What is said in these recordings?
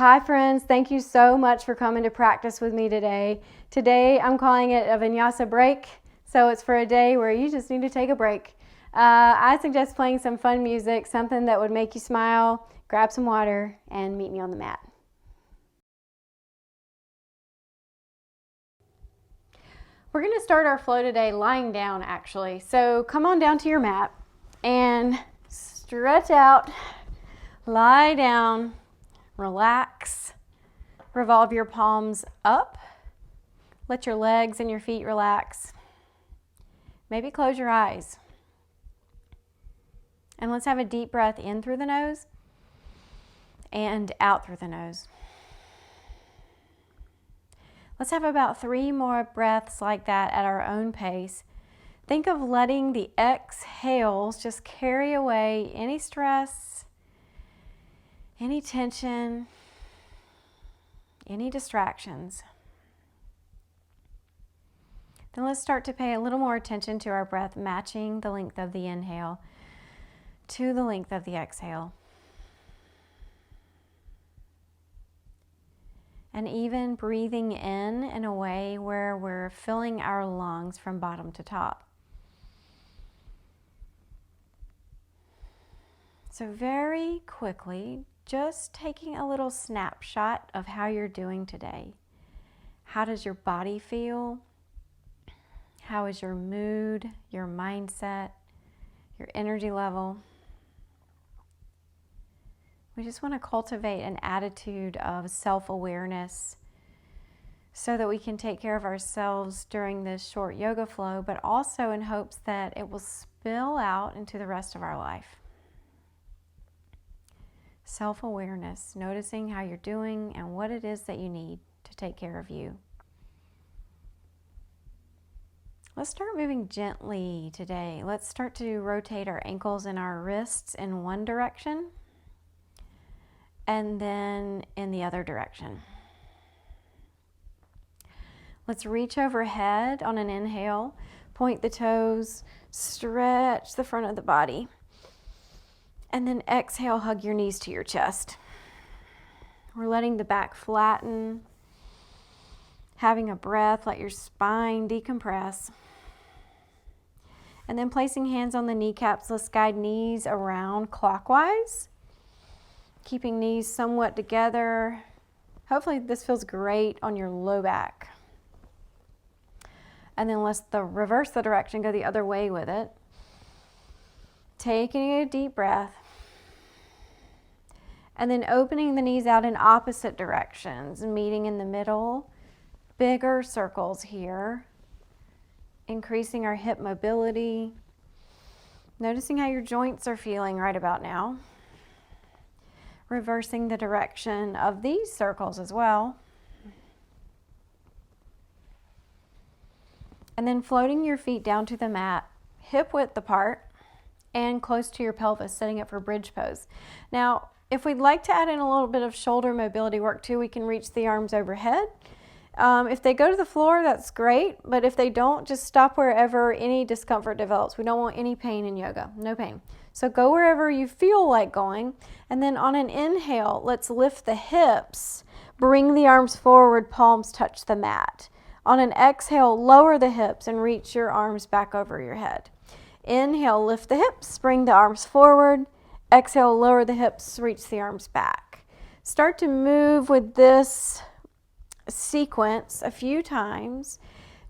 Hi friends, thank you so much for coming to practice with me today. Today I'm calling it a Vinyasa Break, so it's for a day where you just need to take a break. I suggest playing some fun music, something that would make you smile, grab some water, and meet me on the mat. We're going to start our flow today lying down actually. So come on down to your mat and stretch out, lie down, relax, revolve your palms up, let your legs and your feet relax. Maybe close your eyes. And let's have a deep breath in through the nose and out through the nose. Let's have about 3 more breaths like that at our own pace. Think of letting the exhales just carry away any stress, any tension, any distractions. Then let's start to pay a little more attention to our breath, matching the length of the inhale to the length of the exhale. And even breathing in a way where we're filling our lungs from bottom to top. So very quickly, just taking a little snapshot of how you're doing today. How does your body feel? How is your mood, your mindset, your energy level? We just want to cultivate an attitude of self-awareness so that we can take care of ourselves during this short yoga flow, but also in hopes that it will spill out into the rest of our life. Self-awareness, noticing how you're doing and what it is that you need to take care of you. Let's start moving gently today. Let's start to rotate our ankles and our wrists in one direction and then in the other direction. Let's reach overhead on an inhale, point the toes, stretch the front of the body. And then exhale, hug your knees to your chest. We're letting the back flatten, having a breath, let your spine decompress. And then placing hands on the kneecaps, let's guide knees around clockwise, keeping knees somewhat together. Hopefully this feels great on your low back. And then let's reverse the direction, go the other way with it. Taking a deep breath. And then opening the knees out in opposite directions, meeting in the middle, bigger circles here, increasing our hip mobility, noticing how your joints are feeling right about now, reversing the direction of these circles as well, and then floating your feet down to the mat, hip width apart and close to your pelvis, setting up for bridge pose. Now, if we'd like to add in a little bit of shoulder mobility work too, we can reach the arms overhead. If they go to the floor, that's great, but if they don't, just stop wherever any discomfort develops. We don't want any pain in yoga, no pain. So go wherever you feel like going, and then on an inhale, let's lift the hips, bring the arms forward, palms touch the mat. On an exhale, lower the hips and reach your arms back over your head. Inhale, lift the hips, bring the arms forward. Exhale, lower the hips, reach the arms back. Start to move with this sequence a few times,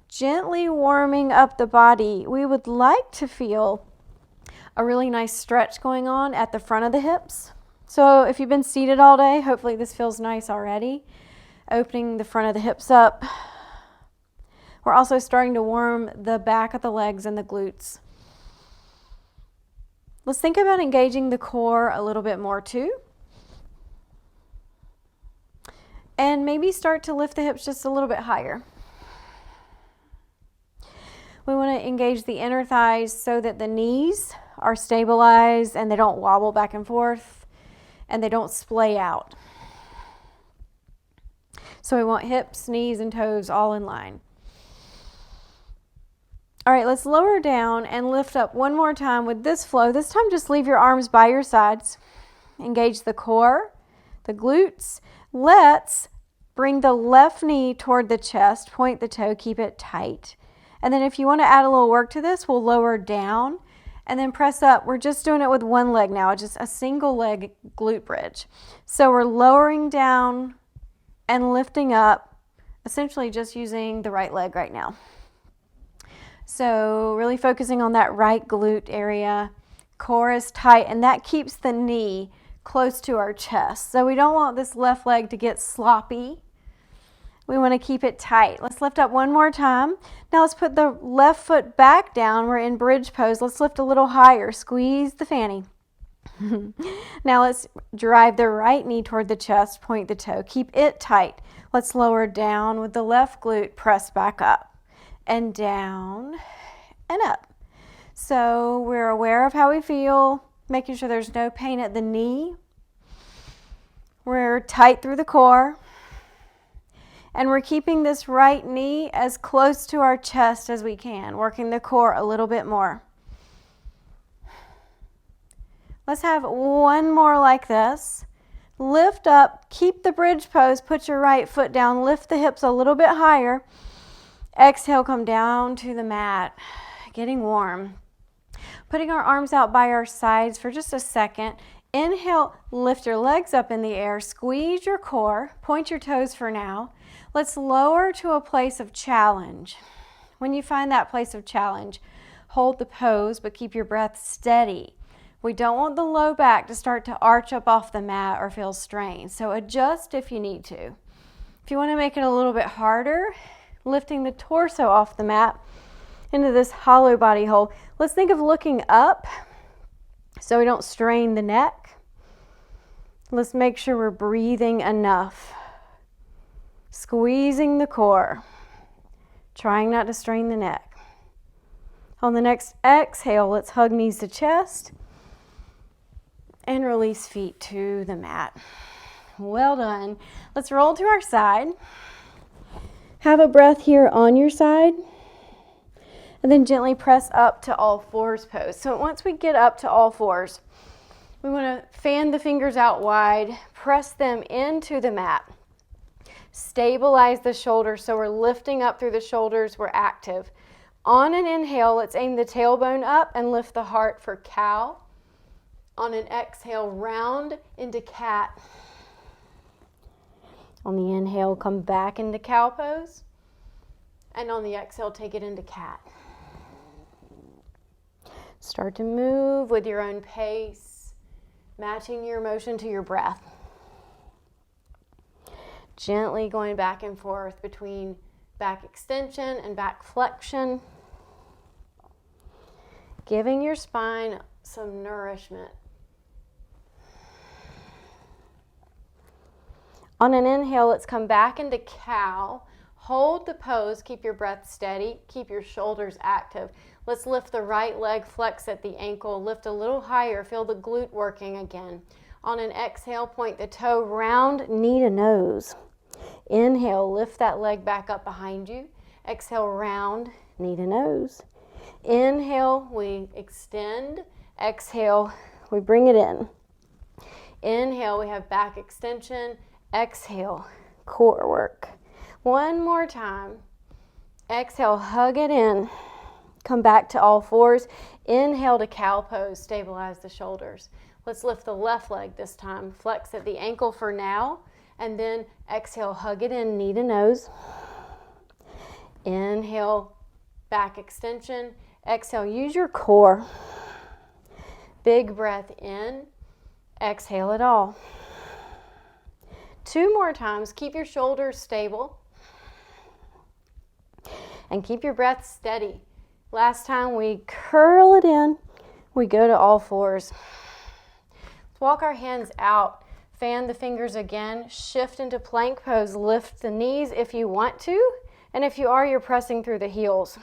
gently warming up the body. We would like to feel a really nice stretch going on at the front of the hips. So if you've been seated all day, hopefully this feels nice already. Opening the front of the hips up. We're also starting to warm the back of the legs and the glutes. Let's think about engaging the core a little bit more too. And maybe start to lift the hips just a little bit higher. We want to engage the inner thighs so that the knees are stabilized and they don't wobble back and forth and they don't splay out. So we want hips, knees, and toes all in line. All right, let's lower down and lift up one more time with this flow. This time just leave your arms by your sides. Engage the core, the glutes, Let's bring the left knee toward the chest, point the toe, keep it tight. And then if you want to add a little work to this, we'll lower down and then press up. We're just doing it with one leg now, just a single leg glute bridge. So we're lowering down and lifting up, essentially just using the right leg right now. So really focusing on that right glute area. Core is tight, and that keeps the knee close to our chest. So we don't want this left leg to get sloppy. We want to keep it tight. Let's lift up one more time. Now let's put the left foot back down. We're in bridge pose. Let's lift a little higher. Squeeze the fanny. Now let's drive the right knee toward the chest, point the toe. Keep it tight. Let's lower down with the left glute, press back up and down and up. So we're aware of how we feel, making sure there's no pain at the knee. We're tight through the core. And we're keeping this right knee as close to our chest as we can, working the core a little bit more. Let's have one more like this. Lift up, keep the bridge pose, put your right foot down, lift the hips a little bit higher. Exhale, come down to the mat, getting warm. Putting our arms out by our sides for just a second. Inhale, lift your legs up in the air, squeeze your core, point your toes for now. Let's lower to a place of challenge. When you find that place of challenge, hold the pose, but keep your breath steady. We don't want the low back to start to arch up off the mat or feel strained, so adjust if you need to. If you want to make it a little bit harder, lifting the torso off the mat into this hollow body hold. Let's think of looking up so we don't strain the neck. Let's make sure we're breathing enough. Squeezing the core, trying not to strain the neck. On the next exhale, let's hug knees to chest and release feet to the mat. Well done. Let's roll to our side. Have a breath here on your side. And then gently press up to all fours pose. So once we get up to all fours, we want to fan the fingers out wide, press them into the mat. Stabilize the shoulders so we're lifting up through the shoulders, we're active. On an inhale, let's aim the tailbone up and lift the heart for cow. On an exhale, round into cat. On the inhale, come back into cow pose. And on the exhale, take it into cat. Start to move with your own pace, matching your motion to your breath. Gently going back and forth between back extension and back flexion. Giving your spine some nourishment. On an inhale, let's come back into cow. Hold the pose, keep your breath steady, keep your shoulders active. Let's lift the right leg, flex at the ankle, lift a little higher, feel the glute working again. On an exhale, point the toe round, knee to nose. Inhale, lift that leg back up behind you. Exhale, round, knee to nose. Inhale, we extend. Exhale, we bring it in. Inhale, we have back extension. Exhale, core work. One more time. Exhale, hug it in. Come back to all fours. Inhale to cow pose, stabilize the shoulders. Let's lift the left leg this time. Flex at the ankle for now. And then exhale, hug it in, knee to nose. Inhale, back extension. Exhale, use your core. Big breath in. Exhale it all. 2 more times. Keep your shoulders stable. And keep your breath steady. Last time we curl it in, we go to all fours. Let's walk our hands out. Fan the fingers again. Shift into plank pose. Lift the knees if you want to. And if you are, you're pressing through the heels.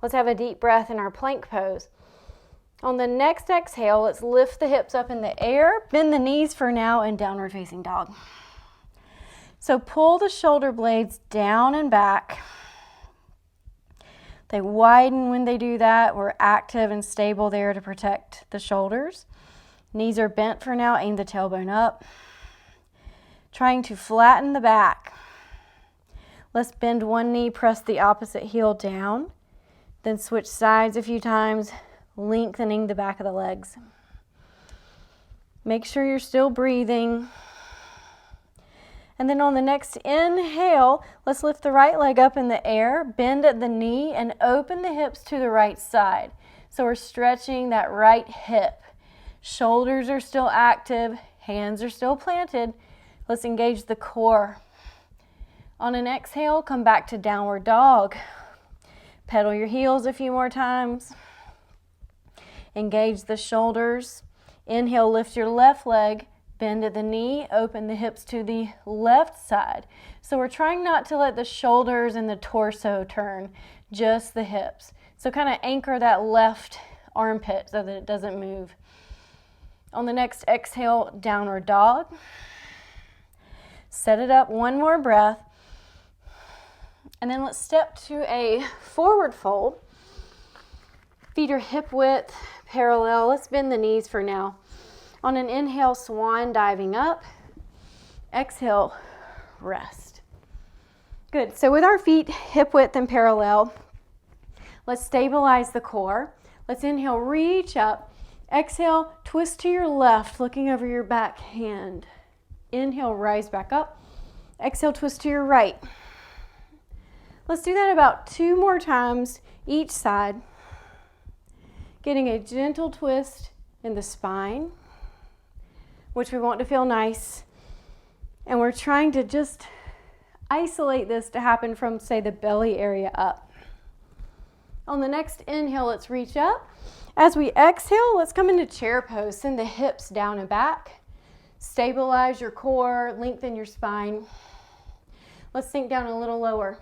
Let's have a deep breath in our plank pose. On the next exhale, let's lift the hips up in the air, bend the knees for now, and downward facing dog. So pull the shoulder blades down and back. They widen when they do that. We're active and stable there to protect the shoulders. Knees are bent for now, aim the tailbone up. trying to flatten the back. Let's bend one knee, press the opposite heel down, then switch sides a few times, lengthening the back of the legs. Make sure you're still breathing. And then on the next inhale, let's lift the right leg up in the air, bend at the knee, and open the hips to the right side. So we're stretching that right hip. Shoulders are still active, hands are still planted. Let's engage the core. On an exhale, come back to downward dog. Pedal your heels a few more times. Engage the shoulders. Inhale, lift your left leg. Bend at the knee, open the hips to the left side. So we're trying not to let the shoulders and the torso turn, just the hips. So kind of anchor that left armpit so that it doesn't move. On the next exhale, downward dog. Set it up, one more breath. And then let's step to a forward fold. Feet are hip width, parallel. Let's bend the knees for now. On an inhale, swan diving up. Exhale, rest. Good. So with our feet hip width and parallel, let's stabilize the core. Let's inhale, reach up. Exhale, twist to your left, looking over your back hand. Inhale, rise back up. Exhale, twist to your right. Let's do that about 2 more times each side. Getting a gentle twist in the spine, which we want to feel nice. And we're trying to just isolate this to happen from, say, the belly area up. On the next inhale, let's reach up. As we exhale, let's come into chair pose. Send the hips down and back. Stabilize your core, lengthen your spine. Let's sink down a little lower.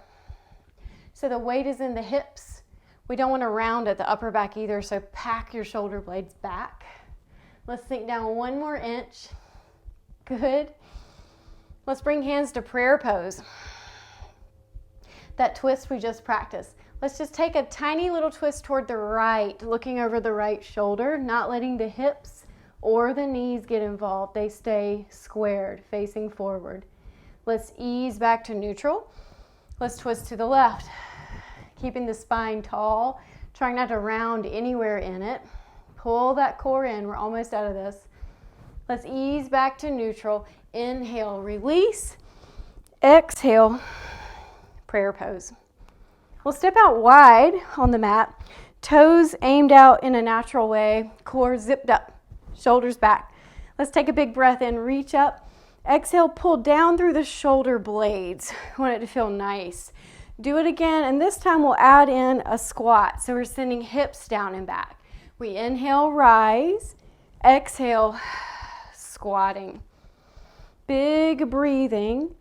So the weight is in the hips. We don't want to round at the upper back either, so pack your shoulder blades back. Let's sink down 1 more inch. Good. Let's bring hands to prayer pose. That twist we just practiced. Let's just take a tiny little twist toward the right, looking over the right shoulder, not letting the hips or the knees get involved. They stay squared, facing forward. Let's ease back to neutral. Let's twist to the left, keeping the spine tall, trying not to round anywhere in it. Pull that core in. We're almost out of this. Let's ease back to neutral. Inhale, release. Exhale, prayer pose. We'll step out wide on the mat. Toes aimed out in a natural way. Core zipped up. Shoulders back. Let's take a big breath in. Reach up. Exhale, pull down through the shoulder blades. I want it to feel nice. Do it again, and this time we'll add in a squat. So we're sending hips down and back. We inhale, rise. Exhale, squatting. Big breathing.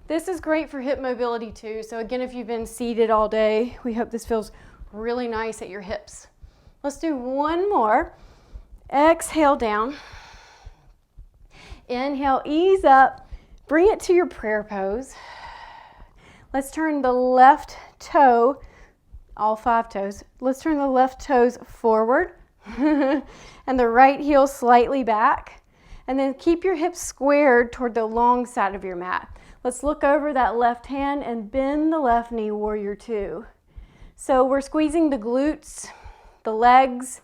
This is great for hip mobility too. So again, if you've been seated all day, we hope this feels really nice at your hips. Let's do 1 more. Exhale down. Inhale, ease up. Bring it to your prayer pose. Let's turn the left toe, all 5 toes. Let's turn the left toes forward and the right heel slightly back. And then keep your hips squared toward the long side of your mat. Let's look over that left hand and bend the left knee, warrior 2. So we're squeezing the glutes, the legs,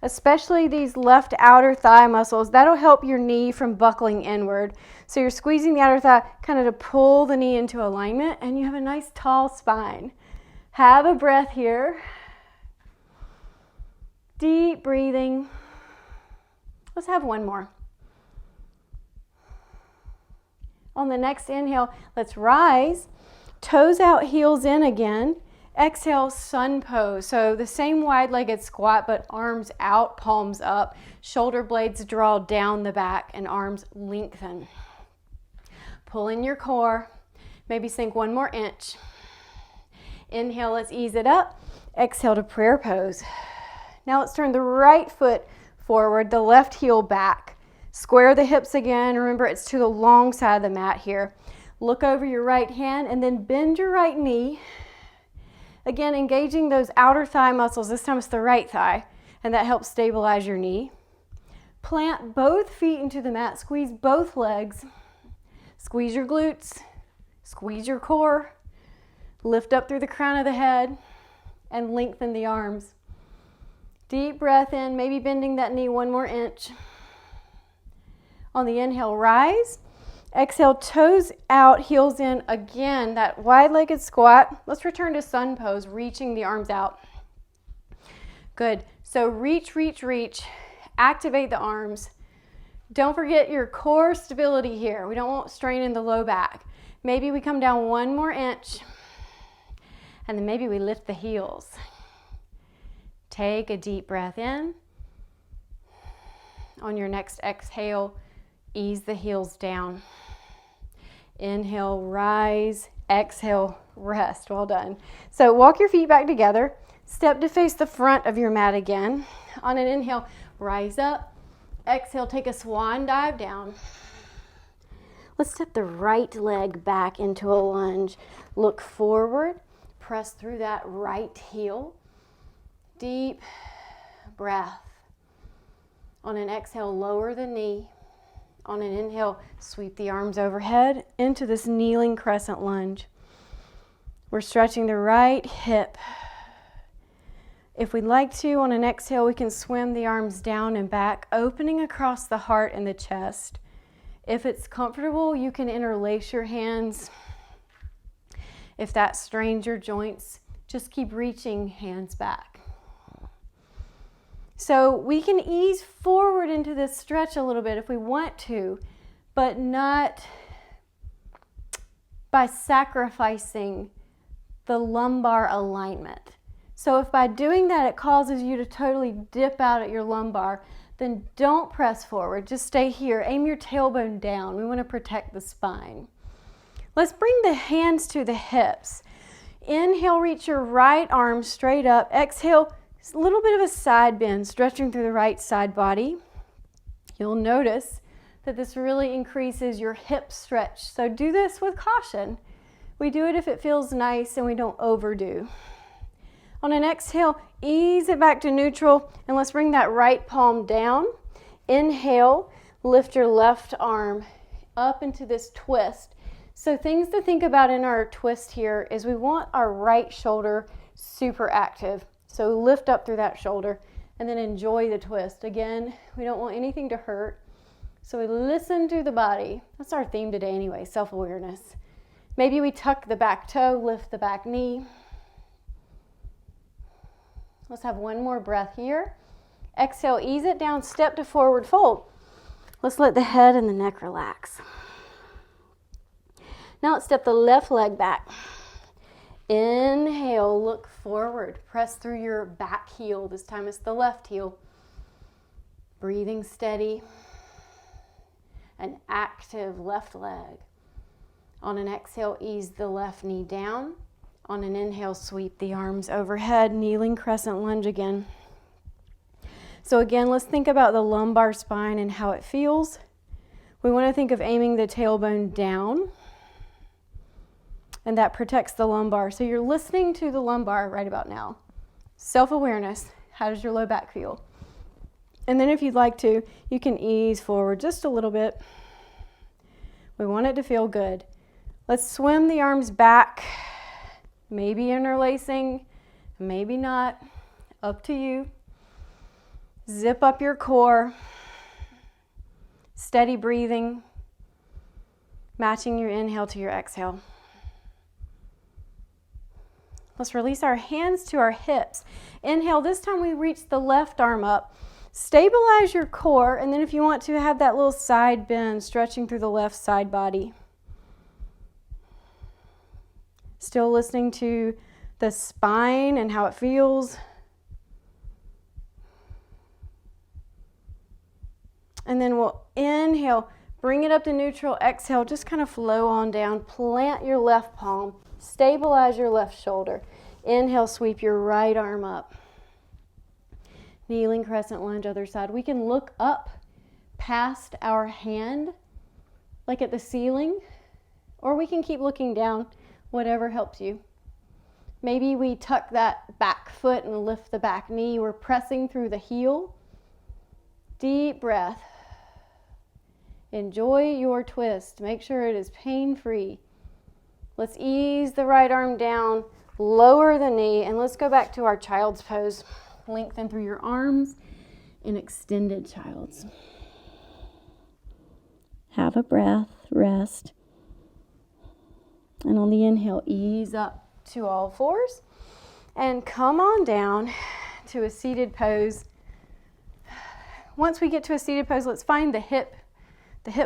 especially these left outer thigh muscles. That'll help your knee from buckling inward. So you're squeezing the outer thigh kind of to pull the knee into alignment, and you have a nice tall spine. Have a breath here. Deep breathing. Let's have 1 more. On the next inhale, let's rise. Toes out, heels in again. Exhale, sun pose. So the same wide-legged squat, but arms out, palms up. Shoulder blades draw down the back and arms lengthen. Pull in your core. Maybe sink 1 more inch. Inhale, let's ease it up. Exhale to prayer pose. Now let's turn the right foot forward, the left heel back. Square the hips again. Remember, it's to the long side of the mat here. Look over your right hand and then bend your right knee. Again, engaging those outer thigh muscles. This time it's the right thigh, and that helps stabilize your knee. Plant both feet into the mat. Squeeze both legs. Squeeze your glutes, squeeze your core, lift up through the crown of the head, and lengthen the arms. Deep breath in, maybe bending that knee 1 more inch. On the inhale, rise. Exhale, toes out, heels in. Again, that wide-legged squat. Let's return to sun pose, reaching the arms out. Good. So reach, reach, reach. Activate the arms. Don't forget your core stability here. We don't want strain in the low back. Maybe we come down 1 more inch, and then maybe we lift the heels. Take a deep breath in. On your next exhale, ease the heels down. Inhale, rise. Exhale, rest. Well done. So walk your feet back together. Step to face the front of your mat again. On an inhale, rise up. Exhale, take a swan dive down. Let's step the right leg back into a lunge. Look forward. Press through that right heel. Deep breath. On an exhale, lower the knee. On an inhale, sweep the arms overhead into this kneeling crescent lunge. We're stretching the right hip. If we'd like to, on an exhale, we can swim the arms down and back, opening across the heart and the chest. If it's comfortable, you can interlace your hands. If that strains your joints, just keep reaching hands back. So we can ease forward into this stretch a little bit if we want to, but not by sacrificing the lumbar alignment. So if by doing that it causes you to totally dip out at your lumbar, then don't press forward. Just stay here. Aim your tailbone down. We want to protect the spine. Let's bring the hands to the hips. Inhale, reach your right arm straight up. Exhale, a little bit of a side bend, stretching through the right side body. You'll notice that this really increases your hip stretch. So do this with caution. We do it if it feels nice and we don't overdo. On an exhale, ease it back to neutral, and let's bring that right palm down. Inhale, lift your left arm up into this twist. So things to think about in our twist here is we want our right shoulder super active. So lift up through that shoulder and then enjoy the twist. Again, we don't want anything to hurt. So we listen to the body. That's our theme today anyway, self-awareness. Maybe we tuck the back toe, lift the back knee. Let's have 1 more breath here. Exhale, ease it down, step to forward fold. Let's let the head and the neck relax. Now let's step the left leg back. Inhale, look forward. Press through your back heel. This time it's the left heel. Breathing steady. An active left leg. On an exhale, ease the left knee down. On an inhale, sweep the arms overhead, kneeling crescent lunge again. So again, let's think about the lumbar spine and how it feels. We want to think of aiming the tailbone down, and that protects the lumbar. So you're listening to the lumbar right about now. Self-awareness, how does your low back feel? And then if you'd like to, you can ease forward just a little bit. We want it to feel good. Let's swim the arms back. Maybe interlacing, maybe not, up to you. Zip up your core. Steady breathing, matching your inhale to your exhale. Let's release our hands to our hips. Inhale, this time we reach the left arm up. Stabilize your core, and then if you want to, have that little side bend stretching through the left side body. Still listening to the spine and how it feels. And then we'll inhale, bring it up to neutral, exhale, just kind of flow on down. Plant your left palm, stabilize your left shoulder. Inhale, sweep your right arm up. Kneeling crescent lunge, other side. We can look up past our hand, like at the ceiling, or we can keep looking down. Whatever helps you. Maybe we tuck that back foot and lift the back knee. We're pressing through the heel. Deep breath. Enjoy your twist. Make sure it is pain-free. Let's ease the right arm down, lower the knee, and let's go back to our child's pose. Lengthen through your arms in extended child's. Have a breath, rest. And on the inhale, ease up to all fours. And come on down to a seated pose. Once we get to a seated pose, let's find the hip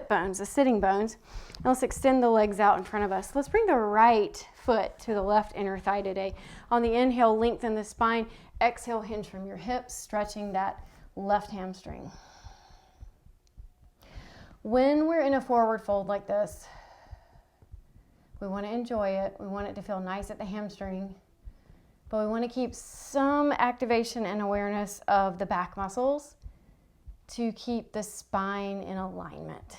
bones, the sitting bones. And let's extend the legs out in front of us. Let's bring the right foot to the left inner thigh today. On the inhale, lengthen the spine. Exhale, hinge from your hips, stretching that left hamstring. When we're in a forward fold like this, we want to enjoy it. We want it to feel nice at the hamstring, but we want to keep some activation and awareness of the back muscles to keep the spine in alignment.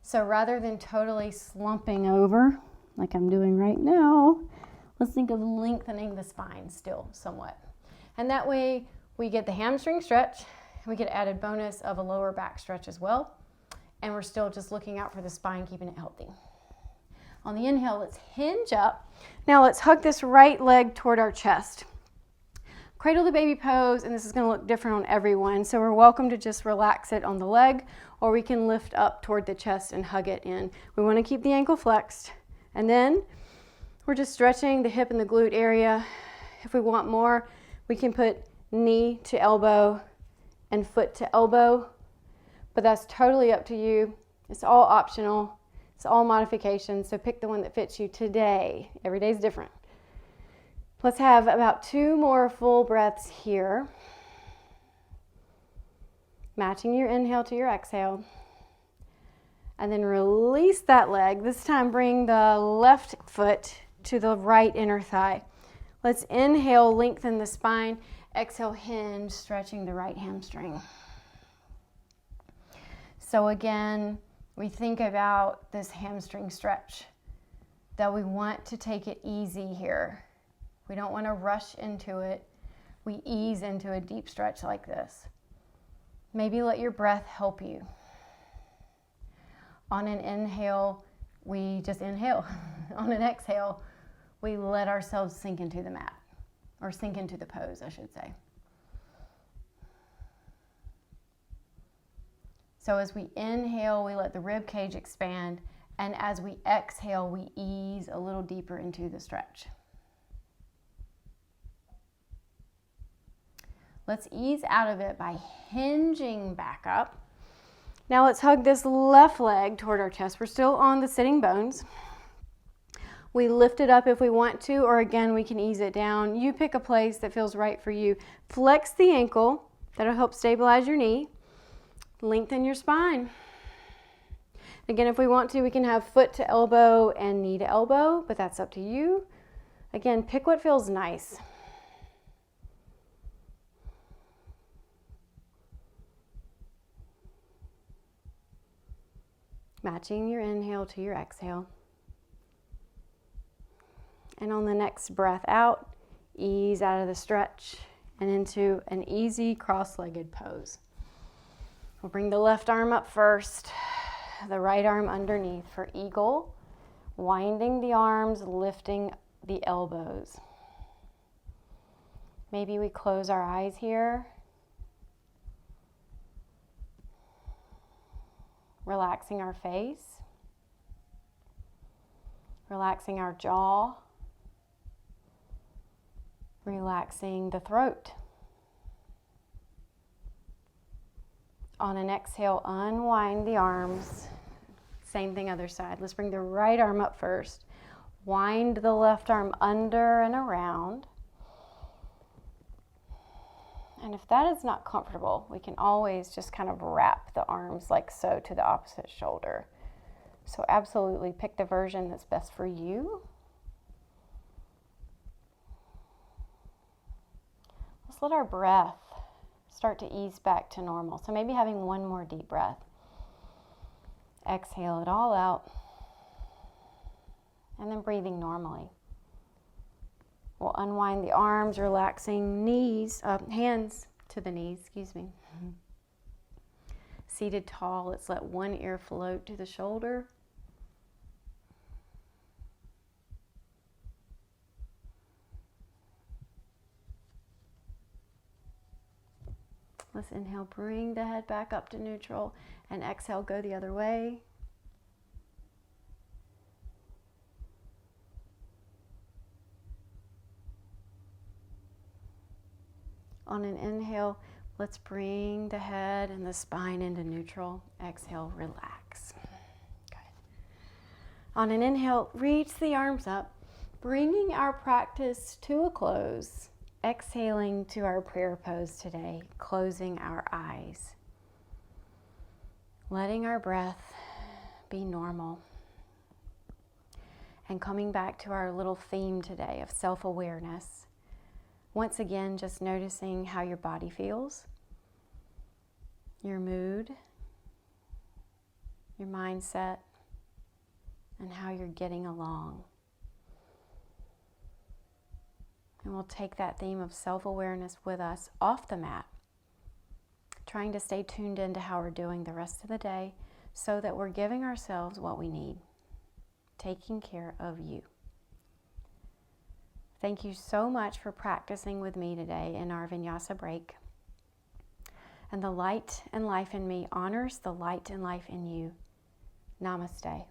So rather than totally slumping over, like I'm doing right now, let's think of lengthening the spine still somewhat. And that way we get the hamstring stretch, we get added bonus of a lower back stretch as well, and we're still just looking out for the spine, keeping it healthy. On the inhale, let's hinge up. Now let's hug this right leg toward our chest. Cradle the baby pose, and this is going to look different on everyone, so we're welcome to just relax it on the leg, or we can lift up toward the chest and hug it in. We want to keep the ankle flexed, and then we're just stretching the hip and the glute area. If we want more, we can put knee to elbow and foot to elbow, but that's totally up to you. It's all optional. It's all modifications, so pick the one that fits you today. Every day is different. Let's have about 2 more full breaths here. Matching your inhale to your exhale. And then release that leg. This time bring the left foot to the right inner thigh. Let's inhale, lengthen the spine. Exhale, hinge, stretching the right hamstring. So again, we think about this hamstring stretch, that we want to take it easy here. We don't want to rush into it. We ease into a deep stretch like this. Maybe let your breath help you. On an inhale, we just inhale. On an exhale, we let ourselves sink into the mat, or sink into the pose, I should say. So as we inhale, we let the rib cage expand, and as we exhale, we ease a little deeper into the stretch. Let's ease out of it by hinging back up. Now let's hug this left leg toward our chest. We're still on the sitting bones. We lift it up if we want to, or again, we can ease it down. You pick a place that feels right for you. Flex the ankle. That'll help stabilize your knee. Lengthen your spine. Again, if we want to, we can have foot to elbow and knee to elbow, but that's up to you. Again, pick what feels nice. Matching your inhale to your exhale. And on the next breath out, ease out of the stretch and into an easy cross-legged pose. We'll bring the left arm up first, the right arm underneath for eagle, winding the arms, lifting the elbows. Maybe we close our eyes here. Relaxing our face, relaxing our jaw, relaxing the throat. On an exhale, unwind the arms. Same thing other side. Let's bring the right arm up first. Wind the left arm under and around. And if that is not comfortable, we can always just kind of wrap the arms like so to the opposite shoulder. So absolutely pick the version that's best for you. Let's let our breath start to ease back to normal. So maybe having one more deep breath. Exhale it all out. And then breathing normally. We'll unwind the arms, relaxing hands to the knees, seated tall. Let's let one ear float to the shoulder. Let's inhale, bring the head back up to neutral, and exhale, go the other way. On an inhale, let's bring the head and the spine into neutral. Exhale, relax. Good. On an inhale, reach the arms up, bringing our practice to a close. Exhaling to our prayer pose today, closing our eyes. Letting our breath be normal. And coming back to our little theme today of self-awareness. Once again, just noticing how your body feels, your mood, your mindset, and how you're getting along. And we'll take that theme of self-awareness with us off the mat, trying to stay tuned into how we're doing the rest of the day so that we're giving ourselves what we need, taking care of you. Thank you so much for practicing with me today in our Vinyasa Break. And the light and life in me honors the light and life in you. Namaste.